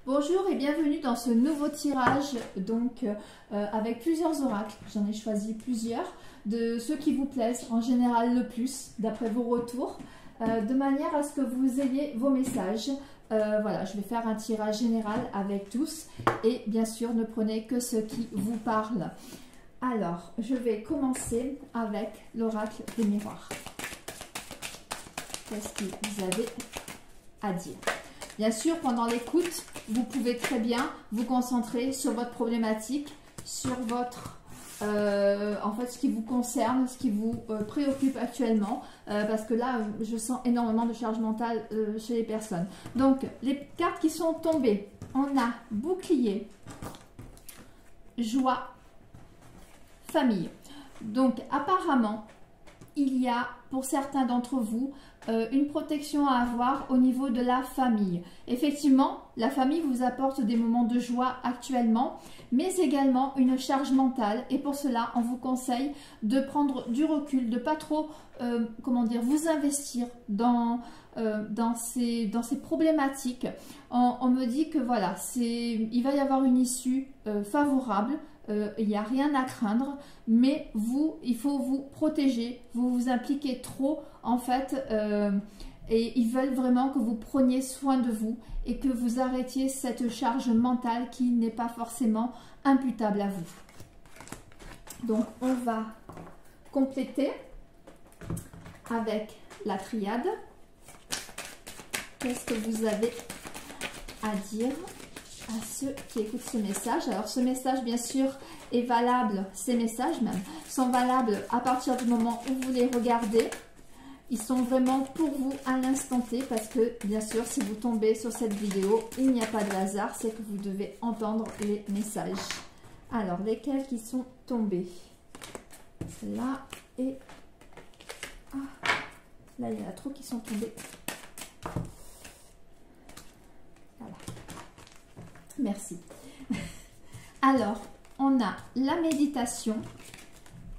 Bonjour et bienvenue dans ce nouveau tirage avec plusieurs oracles. J'en ai choisi plusieurs de ceux qui vous plaisent en général le plus d'après vos retours de manière à ce que vous ayez vos messages. Voilà, je vais faire un tirage général avec tous et bien sûr ne prenez que ce qui vous parle. Alors, je vais commencer avec l'oracle des miroirs. Qu'est-ce que vous avez à dire? Bien sûr, pendant l'écoute, vous pouvez très bien vous concentrer sur votre problématique, sur votre, en fait, ce qui vous concerne, ce qui vous préoccupe actuellement, parce que là, je sens énormément de charge mentale chez les personnes. Donc, les cartes qui sont tombées, on a bouclier, joie, famille. Donc, apparemment, il y a pour certains d'entre vous une protection à avoir au niveau de la famille. Effectivement, la famille vous apporte des moments de joie actuellement, mais également une charge mentale. Et pour cela, on vous conseille de prendre du recul, de pas trop, comment dire, vous investir dans ces problématiques. On me dit que voilà, il va y avoir une issue favorable. Il n'y a rien à craindre, mais il faut vous protéger, vous vous impliquez trop en fait, et ils veulent vraiment que vous preniez soin de vous et que vous arrêtiez cette charge mentale qui n'est pas forcément imputable à vous. Donc on va compléter avec la triade. Qu'est-ce que vous avez à dire à ceux qui écoutent ce message? Alors ce message bien sûr est valable, ces messages même sont valables à partir du moment où vous les regardez. Ils sont vraiment pour vous à l'instant T parce que bien sûr si vous tombez sur cette vidéo, il n'y a pas de hasard, c'est que vous devez entendre les messages. Alors lesquels qui sont tombés? Celle-là et... Ah, là il y en a trop qui sont tombés. Voilà. Merci. Alors, on a la méditation,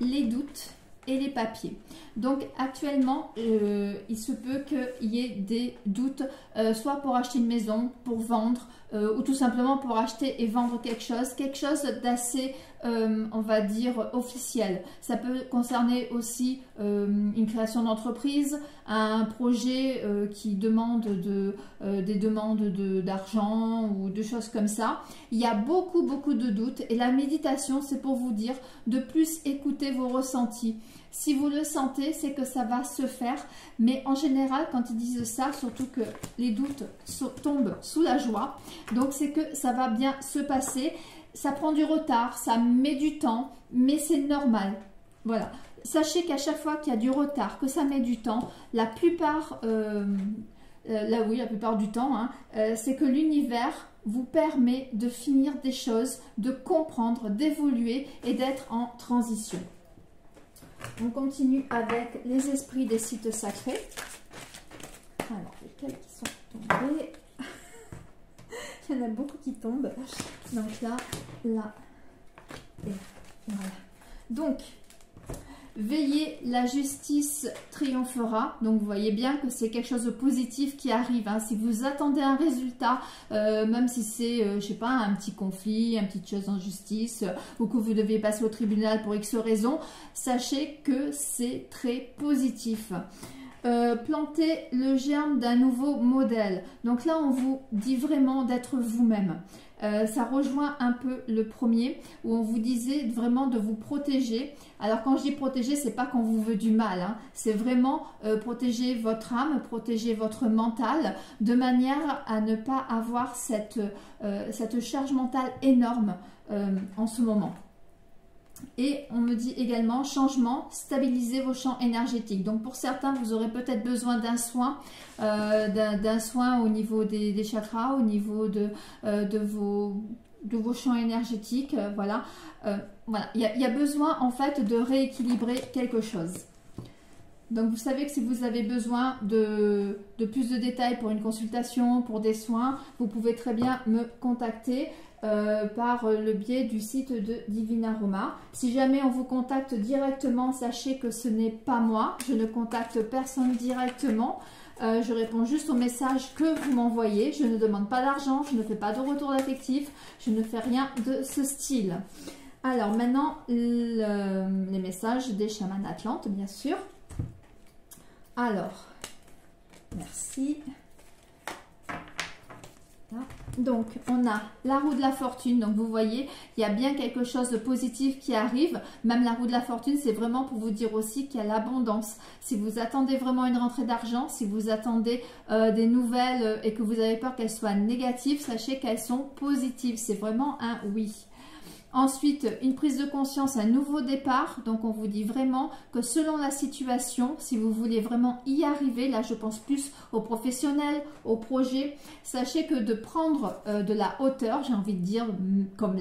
les doutes et les papiers. Donc, actuellement, il se peut qu'il y ait des doutes, soit pour acheter une maison, pour vendre, ou tout simplement pour acheter et vendre quelque chose d'assez, on va dire, officiel. Ça peut concerner aussi une création d'entreprise, un projet qui demande des demandes d'argent ou de choses comme ça. Il y a beaucoup de doutes et la méditation, c'est pour vous dire de plus écouter vos ressentis. Si vous le sentez, c'est que ça va se faire. Mais en général, quand ils disent ça, surtout que les doutes tombent sous la joie, donc c'est que ça va bien se passer. Ça prend du retard, ça met du temps, mais c'est normal. Voilà. Sachez qu'à chaque fois qu'il y a du retard, que ça met du temps, la plupart du temps, hein, c'est que l'univers vous permet de finir des choses, de comprendre, d'évoluer et d'être en transition. On continue avec les esprits des sites sacrés. Alors, lesquels qui sont tombés? Il y en a beaucoup qui tombent. Donc là, et voilà. Donc, veillez, la justice triomphera. Donc, vous voyez bien que c'est quelque chose de positif qui arrive. Hein. Si vous attendez un résultat, même si c'est, je sais pas, un petit conflit, une petite chose en justice, ou que vous devez passer au tribunal pour X raison, sachez que c'est très positif. Planter le germe d'un nouveau modèle. Donc là, on vous dit vraiment d'être vous-même. Ça rejoint un peu le premier où on vous disait vraiment de vous protéger. Alors quand je dis protéger, c'est pas qu'on vous veut du mal, hein. C'est vraiment protéger votre âme, protéger votre mental de manière à ne pas avoir cette charge mentale énorme en ce moment. Et on me dit également changement, stabiliser vos champs énergétiques. Donc pour certains, vous aurez peut-être besoin d'un soin, au niveau des chakras, au niveau de vos champs énergétiques. Voilà, il y a besoin en fait de rééquilibrer quelque chose. Donc vous savez que si vous avez besoin de plus de détails pour une consultation, pour des soins, vous pouvez très bien me contacter. Par le biais du site de Divine Aroma. Si jamais on vous contacte directement, sachez que ce n'est pas moi, je ne contacte personne directement. Je réponds juste aux messages que vous m'envoyez. Je ne demande pas d'argent, je ne fais pas de retour d'affectif, je ne fais rien de ce style. Alors maintenant, les messages des chamans Atlantes, bien sûr. Alors, merci. Là. Donc, on a la roue de la fortune. Donc, vous voyez, il y a bien quelque chose de positif qui arrive. Même la roue de la fortune, c'est vraiment pour vous dire aussi qu'il y a l'abondance. Si vous attendez vraiment une rentrée d'argent, si vous attendez des nouvelles et que vous avez peur qu'elles soient négatives, sachez qu'elles sont positives. C'est vraiment un oui. Ensuite, une prise de conscience, un nouveau départ. Donc, on vous dit vraiment que selon la situation, si vous voulez vraiment y arriver, là, je pense plus aux professionnels, aux projets, sachez que de prendre de la hauteur, j'ai envie de dire, comme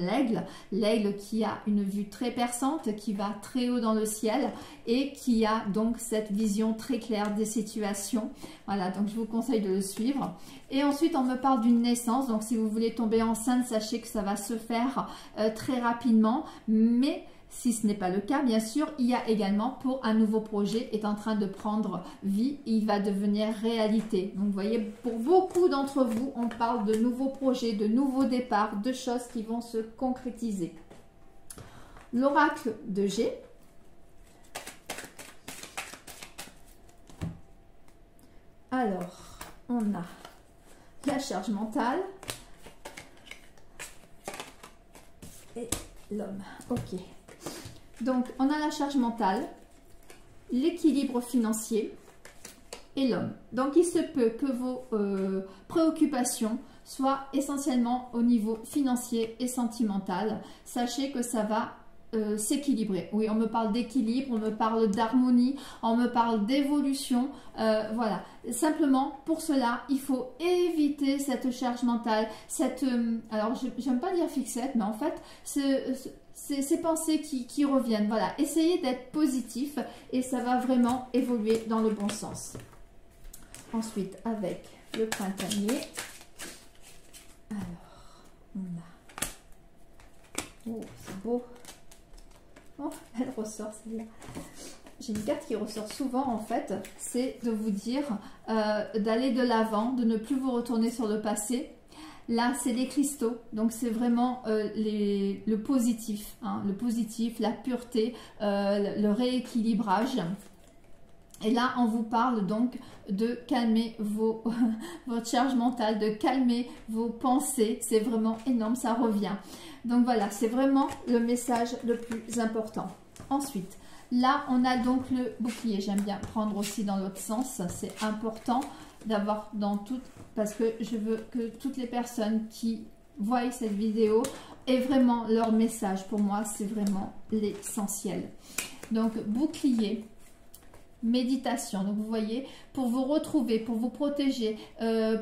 l'aigle qui a une vue très perçante, qui va très haut dans le ciel et qui a donc cette vision très claire des situations. Voilà, donc je vous conseille de le suivre. Et ensuite, on me parle d'une naissance. Donc, si vous voulez tomber enceinte, sachez que ça va se faire très rapidement. Mais si ce n'est pas le cas, bien sûr, il y a également pour un nouveau projet est en train de prendre vie. Il va devenir réalité. Donc, vous voyez, pour beaucoup d'entre vous, on parle de nouveaux projets, de nouveaux départs, de choses qui vont se concrétiser. L'oracle de G. Alors, on a la charge mentale et l'homme. Ok. Donc, on a la charge mentale, l'équilibre financier et l'homme. Donc, il se peut que vos préoccupations soient essentiellement au niveau financier et sentimental. Sachez que ça va s'équilibrer. Oui, on me parle d'équilibre, on me parle d'harmonie, on me parle d'évolution. Voilà. Simplement, pour cela, il faut éviter cette charge mentale, cette... alors, j'aime pas dire fixette, mais en fait, ces pensées qui reviennent. Voilà. Essayez d'être positif et ça va vraiment évoluer dans le bon sens. Ensuite, avec le printanier. Alors, on a... Oh, c'est beau. Oh, elle ressort celle-là. J'ai une carte qui ressort souvent en fait, c'est de vous dire d'aller de l'avant, de ne plus vous retourner sur le passé. Là, c'est les cristaux, donc c'est vraiment le positif, hein, le positif, la pureté, le rééquilibrage. Et là, on vous parle donc de calmer votre charge mentale, de calmer vos pensées. C'est vraiment énorme, ça revient. Donc voilà, c'est vraiment le message le plus important. Ensuite, là, on a donc le bouclier. J'aime bien prendre aussi dans l'autre sens. C'est important d'avoir dans tout, parce que je veux que toutes les personnes qui voient cette vidéo aient vraiment leur message. Pour moi, c'est vraiment l'essentiel. Donc, bouclier. Méditation, donc vous voyez, pour vous retrouver, pour vous protéger,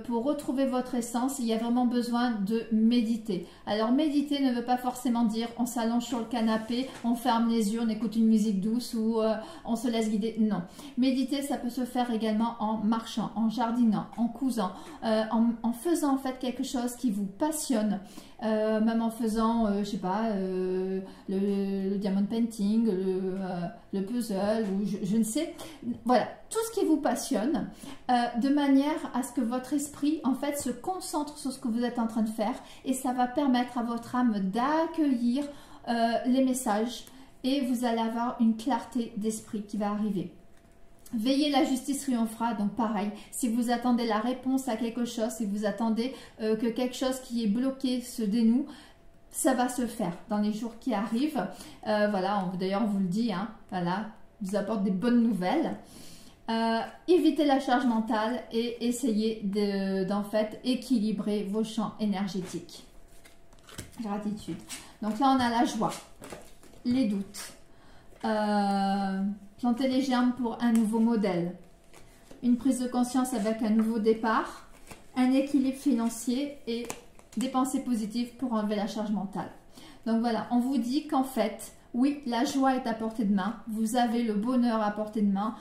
pour retrouver votre essence, il y a vraiment besoin de méditer. Alors méditer ne veut pas forcément dire on s'allonge sur le canapé, on ferme les yeux, on écoute une musique douce ou on se laisse guider. Non, méditer ça peut se faire également en marchant, en jardinant, en cousant, en faisant en fait quelque chose qui vous passionne. Même en faisant, je sais pas, le diamond painting, le puzzle, ou je ne sais. Voilà, tout ce qui vous passionne, de manière à ce que votre esprit, en fait, se concentre sur ce que vous êtes en train de faire. Et ça va permettre à votre âme d'accueillir les messages. Et vous allez avoir une clarté d'esprit qui va arriver. Veillez, la justice triomphera. Donc pareil, si vous attendez la réponse à quelque chose, si vous attendez que quelque chose qui est bloqué se dénoue, ça va se faire dans les jours qui arrivent. Voilà, d'ailleurs on vous le dit, hein, voilà, vous apporte des bonnes nouvelles. Évitez la charge mentale et essayez d'en fait équilibrer vos champs énergétiques. Gratitude. Donc là on a la joie, les doutes. Planter les germes pour un nouveau modèle, une prise de conscience avec un nouveau départ, un équilibre financier et des pensées positives pour enlever la charge mentale. Donc voilà, on vous dit qu'en fait, oui, la joie est à portée de main, vous avez le bonheur à portée de main,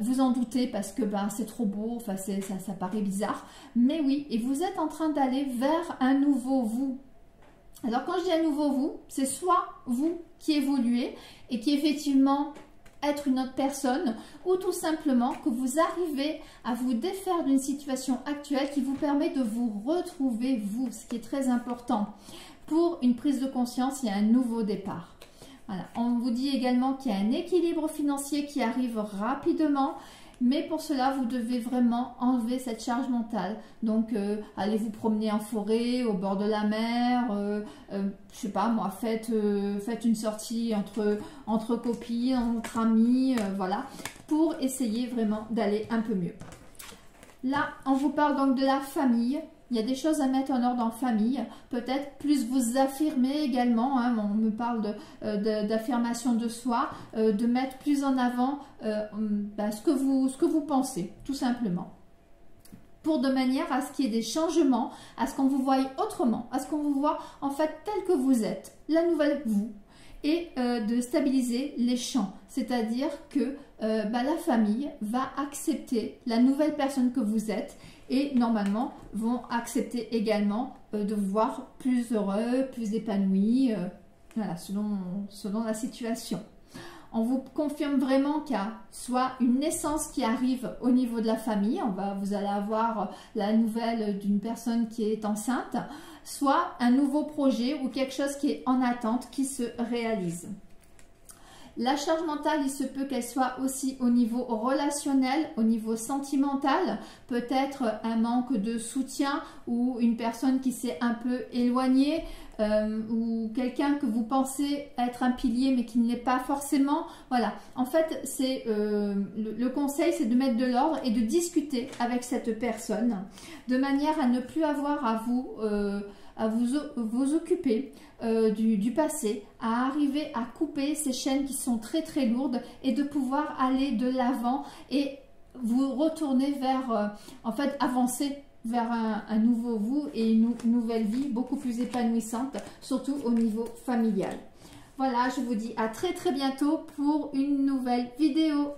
vous en doutez parce que ben, c'est trop beau, enfin, ça paraît bizarre, mais oui, et vous êtes en train d'aller vers un nouveau vous. Alors quand je dis un nouveau vous, c'est soit vous qui évoluez et qui effectivement être une autre personne, ou tout simplement que vous arrivez à vous défaire d'une situation actuelle qui vous permet de vous retrouver vous, ce qui est très important pour une prise de conscience et un nouveau départ. Voilà. On vous dit également qu'il y a un équilibre financier qui arrive rapidement, mais pour cela, vous devez vraiment enlever cette charge mentale. Donc, allez vous promener en forêt, au bord de la mer, je sais pas moi, faites une sortie entre copines, entre amis, voilà, pour essayer vraiment d'aller un peu mieux. Là, on vous parle donc de la famille. Il y a des choses à mettre en ordre en famille, peut-être plus vous affirmer également, hein, on me parle d'affirmation de soi, de mettre plus en avant ce que vous pensez, tout simplement. Pour de manière à ce qu'il y ait des changements, à ce qu'on vous voie autrement, à ce qu'on vous voit en fait tel que vous êtes, la nouvelle vous, et de stabiliser les champs, c'est-à-dire que la famille va accepter la nouvelle personne que vous êtes et normalement vont accepter également de vous voir plus heureux, plus épanoui, voilà, selon la situation. On vous confirme vraiment qu'il y a soit une naissance qui arrive au niveau de la famille, vous allez avoir la nouvelle d'une personne qui est enceinte, soit un nouveau projet ou quelque chose qui est en attente qui se réalise. La charge mentale, il se peut qu'elle soit aussi au niveau relationnel, au niveau sentimental, peut-être un manque de soutien ou une personne qui s'est un peu éloignée ou quelqu'un que vous pensez être un pilier mais qui ne l'est pas forcément. Voilà, en fait, c'est le conseil, c'est de mettre de l'ordre et de discuter avec cette personne de manière à ne plus avoir à vous occuper du passé, à arriver à couper ces chaînes qui sont très très lourdes et de pouvoir aller de l'avant et vous retourner vers, en fait, avancer vers un nouveau vous et une nouvelle vie beaucoup plus épanouissante, surtout au niveau familial. Voilà, je vous dis à très très bientôt pour une nouvelle vidéo.